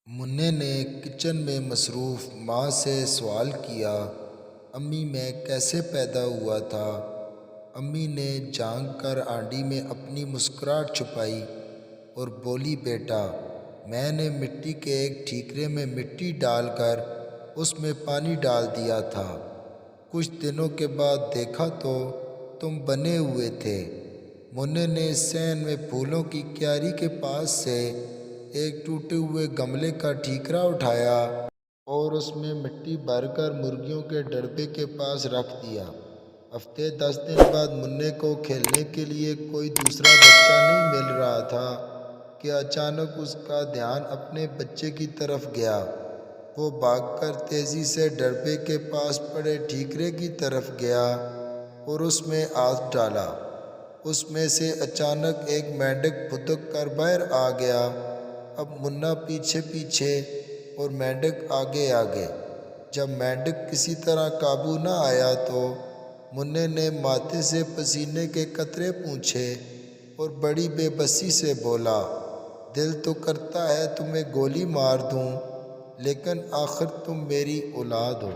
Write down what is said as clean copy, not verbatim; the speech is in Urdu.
منّے نے کچن میں مصروف ماں سے سوال کیا، امی میں کیسے پیدا ہوا تھا؟ امی نے جھانک کر آنڈی میں اپنی مسکراہٹ چھپائی اور بولی، بیٹا میں نے مٹی کے ایک ٹھیکرے میں مٹی ڈال کر اس میں پانی ڈال دیا تھا۔ کچھ دنوں کے بعد دیکھا تو تم بنے ہوئے تھے۔ منّے نے صحن میں پھولوں کی کیاری کے پاس سے ایک ٹوٹے ہوئے گملے کا ٹھیکرا اٹھایا اور اس میں مٹی بھر کر مرغیوں کے ڈڑبے کے پاس رکھ دیا۔ ہفتے 10 دن بعد منّے کو کھیلنے کے لیے کوئی دوسرا بچہ نہیں مل رہا تھا کہ اچانک اس کا دھیان اپنے بچے کی طرف گیا۔ وہ بھاگ کر تیزی سے ڈڑبے کے پاس پڑے ٹھیکرے کی طرف گیا اور اس میں ہاتھ ڈالا۔ اس میں سے اچانک ایک مینڈک پھدک کر باہر آ گیا۔ اب منا پیچھے پیچھے اور مینڈک آگے آگے۔ جب مینڈک کسی طرح قابو نہ آیا تو منّے نے ماتھے سے پسینے کے قطرے پونچھے اور بڑی بے بسی سے بولا، دل تو کرتا ہے تمہیں گولی مار دوں، لیکن آخر تم میری اولاد ہو۔